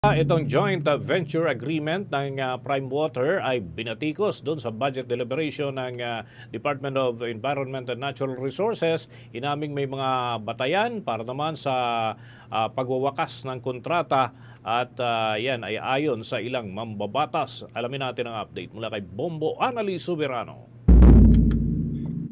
Itong joint venture agreement ng Prime Water ay binatikos doon sa budget deliberation ng Department of Environment and Natural Resources. Inaming may mga batayan para naman sa pagwawakas ng kontrata at yan ay ayon sa ilang mambabatas. Alamin natin ang update mula kay Bombo Annalise Soberano.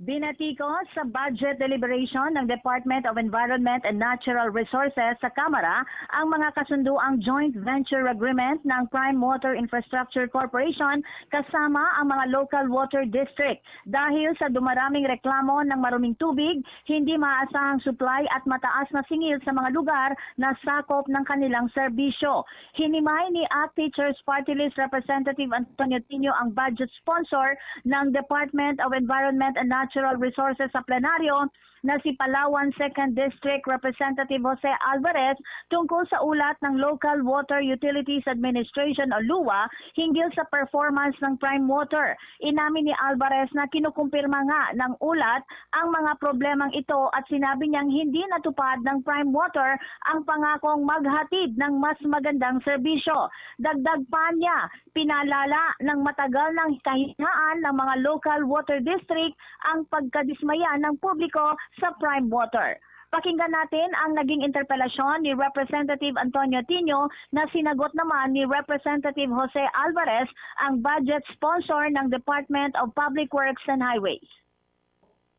Binatikos sa budget deliberation ng Department of Environment and Natural Resources sa Kamara ang mga kasunduang joint venture agreement ng Prime Water Infrastructure Corporation kasama ang mga local water district. Dahil sa dumaraming reklamo ng maruming tubig, hindi maasahang supply at mataas na singil sa mga lugar na sakop ng kanilang serbisyo. Hinimay ni ACT Teachers Party List Representative Antonio Tino ang budget sponsor ng Department of Environment and Natural Resources sa plenaryo na si Palawan 2nd District Representative Jose Alvarez tungkol sa ulat ng Local Water Utilities Administration o LUA hinggil sa performance ng Prime Water. Inamin ni Alvarez na kinukumpirma nga ng ulat ang mga problemang ito at sinabi niyang hindi natupad ng Prime Water ang pangakong maghatid ng mas magandang serbisyo. Dagdag pa niya, pinalala ng matagal ng kahinaan ng mga local water district ang pagkadismaya ng publiko sa Prime Water. Pakinggan natin ang naging interpelasyon ni Representative Antonio Tino na sinagot naman ni Representative Jose Alvarez, ang budget sponsor ng Department of Public Works and Highways.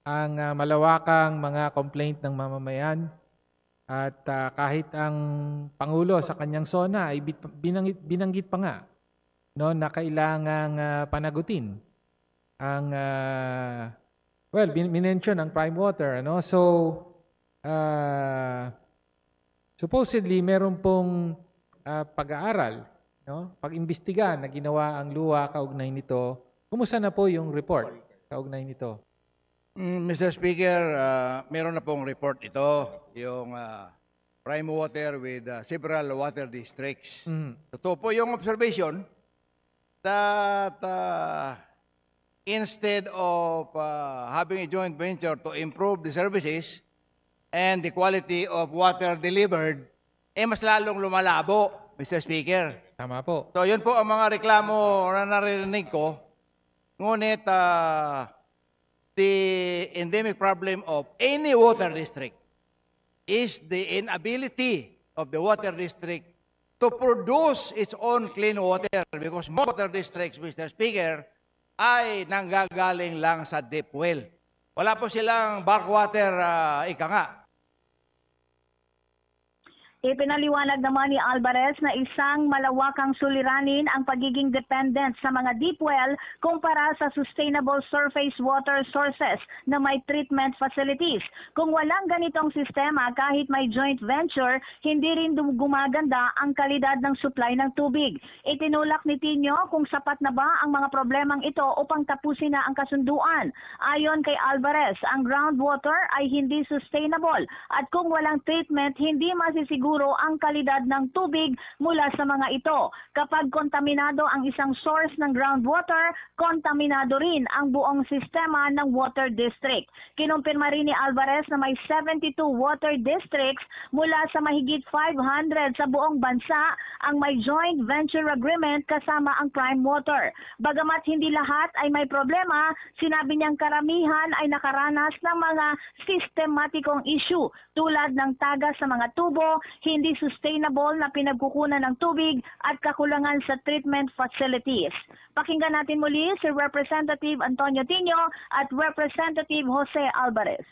Ang malawakang mga complaint ng mamamayan at kahit ang Pangulo sa kanyang SONA ay binanggit pa nga no, na kailangang panagutin ang minention ng Prime Water. Ano? So, supposedly, meron pong pag-aaral, no? Pag-imbestiga na ginawa ang LUA kaugnay nito. Kumusta na po yung report kaugnay nito? Mr. Speaker, meron na pong report ito, yung Prime Water with several water districts. Totoo po yung observation that instead of having a joint venture to improve the services and the quality of water delivered, mas lalong lumalabo, Mr. Speaker. Tama po. So, yun po ang mga reklamo na narinig ko. Ngunit, the endemic problem of any water district is the inability of the water district to produce its own clean water because most water districts, Mr. Speaker, ay nanggagaling lang sa deep well. Wala po silang backwater, ika nga. Ipinaliwanag naman ni Alvarez na isang malawakang suliranin ang pagiging dependent sa mga deep well kumpara sa sustainable surface water sources na may treatment facilities. Kung walang ganitong sistema, kahit may joint venture, hindi rin gumaganda ang kalidad ng supply ng tubig. Itinulak ni Tino kung sapat na ba ang mga problemang ito upang tapusin na ang kasunduan. Ayon kay Alvarez, ang groundwater ay hindi sustainable at kung walang treatment, hindi masisiguro ang kalidad ng tubig mula sa mga ito. Kapag kontaminado ang isang source ng groundwater, kontaminado rin ang buong sistema ng water district. Kinumpirma rin ni Alvarez na may 72 water districts mula sa mahigit 500 sa buong bansa ang may joint venture agreement kasama ang Prime Water. Bagamat hindi lahat ay may problema, sinabi niyang karamihan ay nakaranas ng mga sistematikong issue tulad ng tagas sa mga tubo, hindi sustainable na pinagkukunan ng tubig at kakulangan sa treatment facilities. Pakinggan natin muli si Representative Antonio Tino at Representative Jose Alvarez.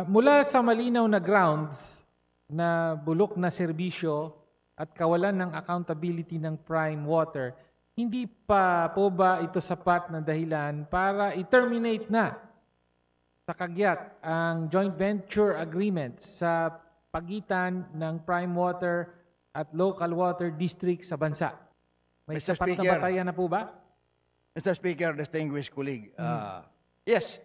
Mula sa malinaw na grounds na bulok na serbisyo at kawalan ng accountability ng Prime Water, hindi pa po ba ito sapat na dahilan para i-terminate na sa kagyat ang joint venture agreement sa pagitan ng Prime Water at local water district sa bansa? May Mr. sapat na Speaker, batayan na po ba? Mr. Speaker, distinguished colleague, yes,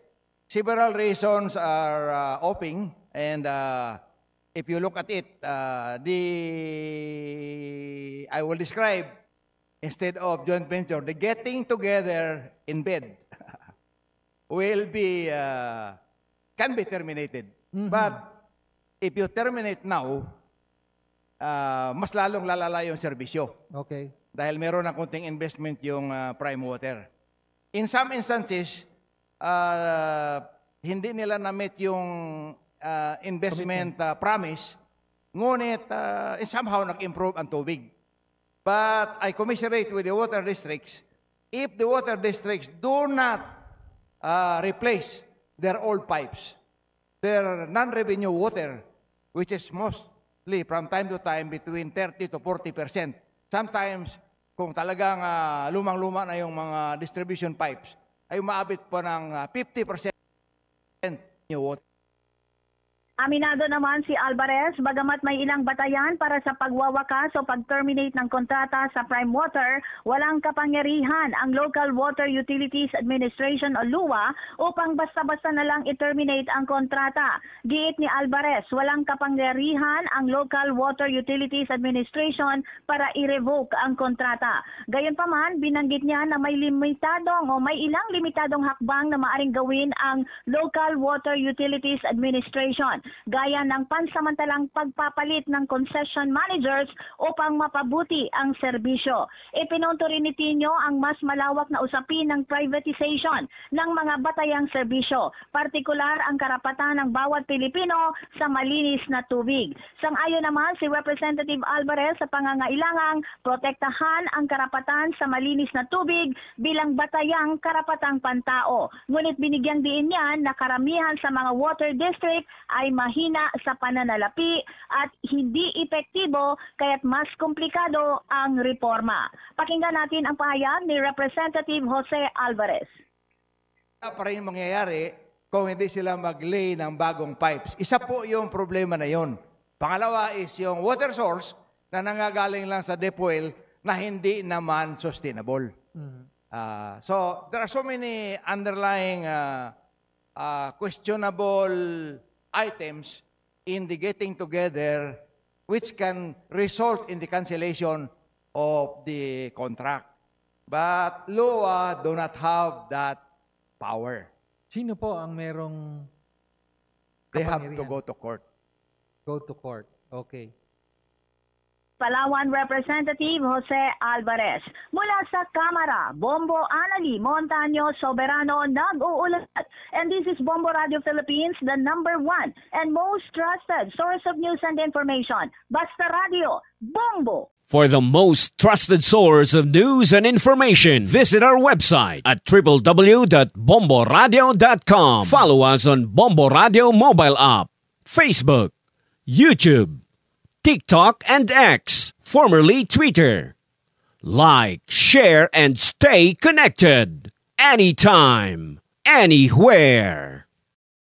several reasons are open, and if you look at it, I will describe, instead of joint venture, the getting together in bed will be, can be terminated. But if you terminate now, mas lalong lalala yung serbisyo Okay. dahil meron ng konting investment yung Prime Water. In some instances, hindi nila na-meet yung investment promise, ngunit somehow nag-improve ang tubig. But I commiserate with the water districts, if the water districts do not replace their old pipes, their non-revenue water, which is mostly from time to time between 30 to 40%. Sometimes, kung talagang lumang-luma na yung mga distribution pipes, ay umaabot po ng 50% new water. Aminado naman si Alvarez, bagamat may ilang batayan para sa pagwawakas o pag-terminate ng kontrata sa Prime Water, walang kapangyarihan ang Local Water Utilities Administration o LUA upang basta-basta na lang i-terminate ang kontrata. Giit ni Alvarez, walang kapangyarihan ang Local Water Utilities Administration para i-revoke ang kontrata. Gayunpaman, binanggit niya na may ilang limitadong hakbang na maaring gawin ang Local Water Utilities Administration, gaya ng pansamantalang pagpapalit ng concession managers upang mapabuti ang serbisyo. Ipinunto rin ni Tino ang mas malawak na usapin ng privatization ng mga batayang serbisyo, partikular ang karapatan ng bawat Pilipino sa malinis na tubig. Sang-ayon naman si Representative Alvarez sa pangangailangang protektahan ang karapatan sa malinis na tubig bilang batayang karapatang pantao. Ngunit binigyang diin niya na karamihan sa mga water district ay mahina sa pananalapi at hindi epektibo kaya't mas komplikado ang reforma. Pakinggan natin ang pahayag ni Representative Jose Alvarez. Pa rin mangyayari kung hindi sila mag-lay ng bagong pipes. Isa po yung problema na yon. Pangalawa is yung water source na nangagaling lang sa deep well na hindi naman sustainable. So there are so many underlying questionable items in the getting together which can result in the cancellation of the contract. But LUA do not have that power. Sino po ang merong They have to kapangyarihan? go to court. Go to court. Okay. Palawan Representative Jose Alvarez. Mula sa Kamara, Bombo Anali Montaño Soberano nag-uulat. And this is Bombo Radio Philippines, the #1 and most trusted source of news and information. Basta Radio, Bombo! For the most trusted source of news and information, visit our website at www.bomboradio.com. Follow us on Bombo Radio mobile app, Facebook, YouTube, TikTok, and X, formerly Twitter. Like, share, and stay connected. Anytime, anywhere.